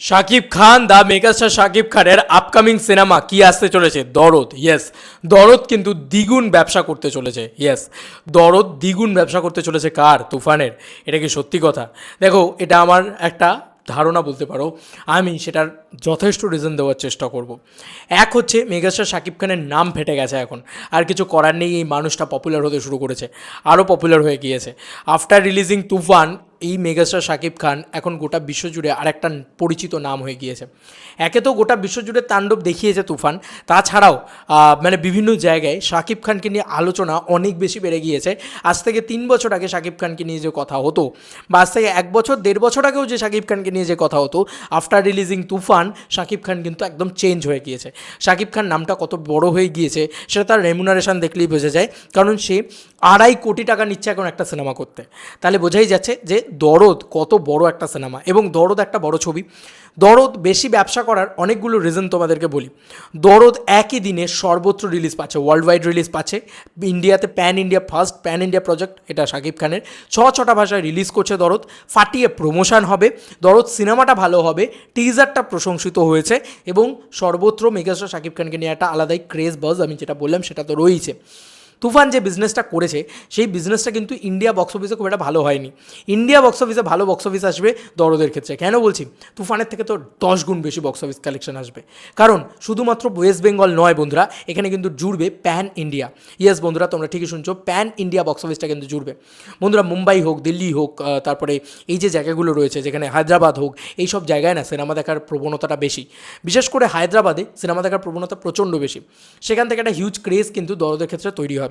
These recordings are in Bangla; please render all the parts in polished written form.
শাকিব খান দ্য মেগাস্টার শাকিব খানের আপকামিং সিনেমা কি আসতে চলেছে? দরদ। ইয়েস, দরদ কিন্তু দ্বিগুণ ব্যবসা করতে চলেছে। ইয়েস, দরদ দ্বিগুণ ব্যবসা করতে চলেছে। কার? তুফানের। এটা কি সত্যি কথা? দেখো, এটা আমার একটা ধারণা বলতে পারো, আমি সেটার যথেষ্ট রিজন দেওয়ার চেষ্টা করব। এক হচ্ছে, মেগাস্টার শাকিব খানের নাম ফেটে গেছে এখন, আর কিছু করার নেই। এই মানুষটা পপুলার হতে শুরু করেছে, আরও পপুলার হয়ে গিয়েছে আফটার রিলিজিং তুফান। এই মেগাস্টার শাকিব খান এখন গোটা বিশ্বজুড়ে আরেকটা পরিচিত নাম হয়ে গিয়েছে। একে তো গোটা বিশ্বজুড়ে তাণ্ডব দেখিয়েছে তুফান, তাছাড়াও মানে বিভিন্ন জায়গায় শাকিব খানকে নিয়ে আলোচনা অনেক বেশি বেড়ে গিয়েছে। আজ থেকে 3 বছর আগে শাকিব খানকে নিয়ে যে কথা হতো, বা আজ থেকে 1 বছর 1.5 বছর আগেও যে শাকিব খানকে নিয়ে যে কথা হতো, আফটার রিলিজিং তুফান শাকিব খান কিন্তু একদম চেঞ্জ হয়ে গিয়েছে। শাকিব খান নামটা কত বড় হয়ে গিয়েছে সেটা তার রেমুনারেশন দেখলেই বোঝা যায়, কারণ সে 2.5 কোটি টাকা নিচ্ছে এখন একটা সিনেমা করতে। তাহলে বোঝাই যাচ্ছে যে দরদ কত বড় একটা সিনেমা, এবং দরদ একটা বড় ছবি। দরদ বেশি ব্যবসা করার অনেকগুলো রিজন তোমাদেরকে বলি। দরদ একই দিনে সর্বত্র রিলিজ পাচ্ছে, ওয়ার্ল্ড ওয়াইড রিলিজ পাচ্ছে। ইন্ডিয়াতে pan India first pan India project এটা শাকিব খানের। 6টা ভাষায় রিলিজ করছে দরদ, ফাটিয়ে প্রমোশন হবে। দরদ সিনেমাটা ভালো হবে, টিজারটা প্রশংসিত হয়েছে, এবং সর্বত্র মেগাস্টার শাকিব খানকে নিয়ে একটা আলাদাই ক্রেজ বাজ, আমি যেটা বললাম সেটা তো রয়েছে। তুফান যে বিজনেসটা করেছে, সেই বিজনেসটা কিন্তু ইন্ডিয়া বক্স অফিসে খুব একটা ভালো হয়নি। ইন্ডিয়া বক্স অফিসে ভালো বক্স অফিস আসবে দরদের ক্ষেত্রে। কেন বলছি? তুফানের থেকে তো 10 গুণ বেশি বক্স অফিস কালেকশন আসবে, কারণ শুধুমাত্র ওয়েস্ট বেঙ্গল নয় বন্ধুরা, এখানে কিন্তু জুড়বে প্যান ইন্ডিয়া। ইয়েস বন্ধুরা, তোমরা ঠিকই শুনছো, প্যান ইন্ডিয়া বক্স অফিসটা কিন্তু জুড়বে বন্ধুরা। মুম্বাই হোক, দিল্লি হোক, তারপরে এই যে জায়গাগুলো রয়েছে, যেখানে হায়দ্রাবাদ হোক, এই সব জায়গায় না সিনেমা দেখার প্রবণতাটা বেশি। বিশেষ করে হায়দ্রাবাদে সিনেমা দেখার প্রবণতা প্রচণ্ড বেশি। সেখান থেকে একটা হিউজ ক্রেজ কিন্তু দরদের ক্ষেত্রে তৈরি হবে।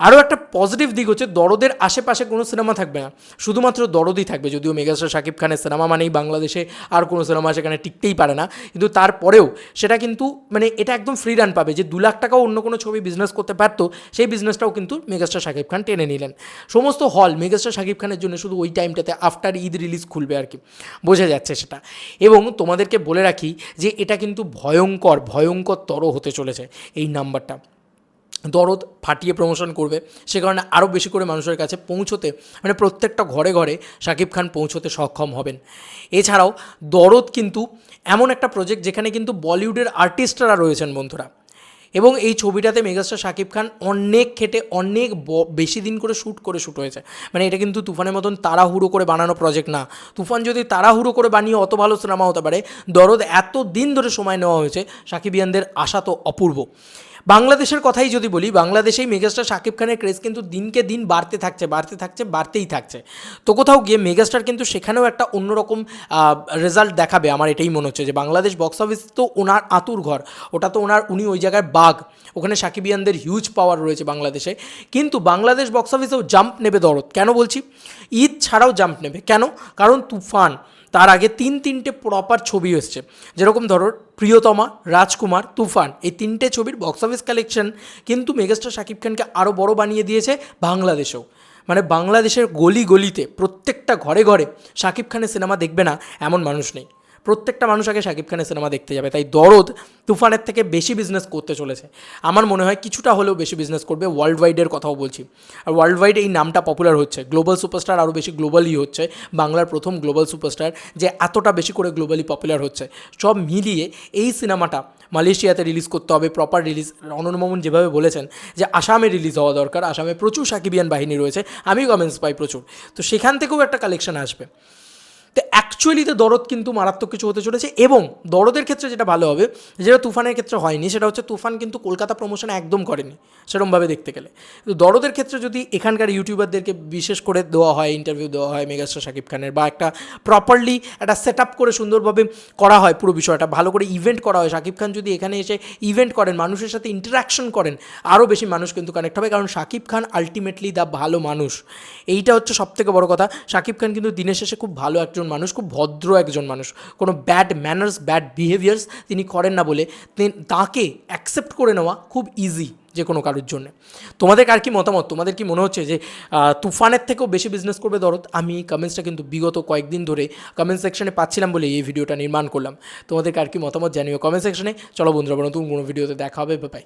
আরও একটা পজিটিভ দিক হচ্ছে, দরদের আশেপাশে কোনো সিনেমা থাকবে না, শুধুমাত্র দরদই থাকবে। যদিও মেগাস্টার শাকিব খানের সিনেমা মানেই বাংলাদেশে আর কোনো সিনেমা সেখানে টিকতেই পারে না, কিন্তু তারপরেও সেটা কিন্তু মানে এটা একদম ফ্রি রান পাবে। যে 2 লাখ টাকাও অন্য কোনো ছবি বিজনেস করতে পারতো, সেই বিজনেসটাও কিন্তু মেগাস্টার শাকিব খান টেনে নিলেন। সমস্ত হল মেগাস্টার শাকিব খানের জন্য শুধু ওই টাইমটাতে আফটার ঈদ রিলিজ খুলবে আর কি, বোঝা যাচ্ছে সেটা। এবং তোমাদেরকে বলে রাখি যে এটা কিন্তু ভয়ঙ্করতর হতে চলেছে এই নাম্বারটা। দরদ ফাটিয়ে প্রমোশন করবে, সে কারণে আরও বেশি করে মানুষের কাছে পৌঁছতে, মানে প্রত্যেকটা ঘরে ঘরে শাকিব খান পৌঁছতে সক্ষম হবেন। এছাড়াও দরদ কিন্তু এমন একটা প্রজেক্ট যেখানে কিন্তু বলিউডের আর্টিস্টরা রয়েছেন বন্ধুরা, এবং এই ছবিটাতে মেগাস্টার শাকিব খান অনেক খেটে অনেক বেশি দিন করে শ্যুট হয়েছে। মানে এটা কিন্তু তুফানের মতন তাড়াহুড়ো করে বানানো প্রজেক্ট না। তুফান যদি তাড়াহুড়ো করে বানিয়ে অত ভালো সিনেমা হতে পারে, দরদ এত দিন ধরে সময় নেওয়া হয়েছে, শাকিবিয়ানদের আশা তো অপূর্ব। বাংলাদেশের কথাই যদি বলি, বাংলাদেশেই মেগাস্টার শাকিব খানের ক্রেজ কিন্তু দিনকে দিন বাড়তেই থাকছে। তো কোথাও গিয়ে মেগাস্টার কিন্তু সেখানেও একটা অন্যরকম রেজাল্ট দেখাবে। আমার এটাই মনে হচ্ছে যে বাংলাদেশ বক্স অফিস তো ওনার আতুর ঘর, ওটা তো উনি ওই জায়গায় বাঘ। ওখানে শাকিবিয়ানদের হিউজ পাওয়ার রয়েছে বাংলাদেশে, কিন্তু বাংলাদেশ বক্স অফিসেও জাম্প নেবে দরদ। কেন বলছি? ঈদ ছাড়াও জাম্প নেবে কেন? কারণ তুফান, তার আগে 3টে প্রপার ছবি এসছে, যেরকম ধরো প্রিয়তমা, রাজকুমার, তুফান, এই 3টে ছবির বক্স অফিস কালেকশন কিন্তু মেগাস্টার শাকিব খানকে আরও বড় বানিয়ে দিয়েছে বাংলাদেশেও। মানে বাংলাদেশের গলি গলিতে প্রত্যেকটা ঘরে ঘরে শাকিব খানের সিনেমা দেখবে না এমন মানুষ নেই। প্রত্যেকটা মানুষ আগে শাকিব খানের সিনেমা দেখতে যাবে। তাই দরদ তুফানের থেকে বেশি বিজনেস করতে চলেছে। আমার মনে হয় কিছুটা হলেও বেশি বিজনেস করবে। ওয়ার্ল্ড ওয়াইডের কথাও বলছি, আর ওয়ার্ল্ড ওয়াইড এই নামটা পপুলার হচ্ছে। গ্লোবাল সুপারস্টার আরও বেশি গ্লোবালি হচ্ছে, বাংলার প্রথম গ্লোবাল সুপারস্টার যে এতটা বেশি করে গ্লোবালি পপুলার হচ্ছে। সব মিলিয়ে এই সিনেমাটা মালয়েশিয়াতে রিলিজ করতে হবে, প্রপার রিলিজ। অনন্য মামুন যেভাবে বলেছেন যে আসামে রিলিজ হওয়া দরকার, আসামে প্রচুর সাকিবিয়ান বাহিনী রয়েছে, আমিও কমেন্টস পাই প্রচুর, তো সেখান থেকেও একটা কালেকশন আসবে। তো অ্যাকচুয়ালিতে দরদ কিন্তু মারাত্মক কিছু হতে চলেছে। এবং দরদের ক্ষেত্রে যেটা ভালো হবে, যেটা তুফানের ক্ষেত্রে হয়নি, সেটা হচ্ছে তুফান কিন্তু কলকাতা প্রমোশন একদম করেনি সেরকমভাবে দেখতে গেলে। কিন্তু দরদের ক্ষেত্রে যদি এখানকার ইউটিউবারদেরকে বিশেষ করে দেওয়া হয়, ইন্টারভিউ দেওয়া হয় মেগাস্টার শাকিব খানের, বা একটা প্রপারলি একটা সেট আপ করে সুন্দরভাবে করা হয়, পুরো বিষয়টা ভালো করে ইভেন্ট করা হয়, শাকিব খান যদি এখানে এসে ইভেন্ট করেন, মানুষের সাথে ইন্টারাকশন করেন, আরও বেশি মানুষ কিন্তু কানেক্ট হবে। কারণ শাকিব খান আলটিমেটলি দ্য ভালো মানুষ, এইটা হচ্ছে সবথেকে বড় কথা। শাকিব খান কিন্তু দিনের শেষে খুব ভালো একজন মানুষ, খুব ভদ্র একজন মানুষ, কোনো ব্যাড ম্যানার্স ব্যাড বিহেভিয়ার্স তিনি করেন না বলে তাকে অ্যাকসেপ্ট করে নেওয়া খুব ইজি যে কোনো কারোর জন্য। তোমাদের আর কি মতামত? তোমাদের কি মনে হচ্ছে যে তুফানের থেকেও বেশি বিজনেস করবে দরদ? আমি কমেন্টসটা কিন্তু বিগত কয়েকদিন ধরে কমেন্ট সেকশনে পাচ্ছিলাম বলে এই ভিডিওটা নির্মাণ করলাম। তোমাদেরকে আর কি মতামত জানিও কমেন্ট সেকশনে। চলো বন্ধুরা, নতুন কোনো ভিডিওতে দেখা হবে, বাই।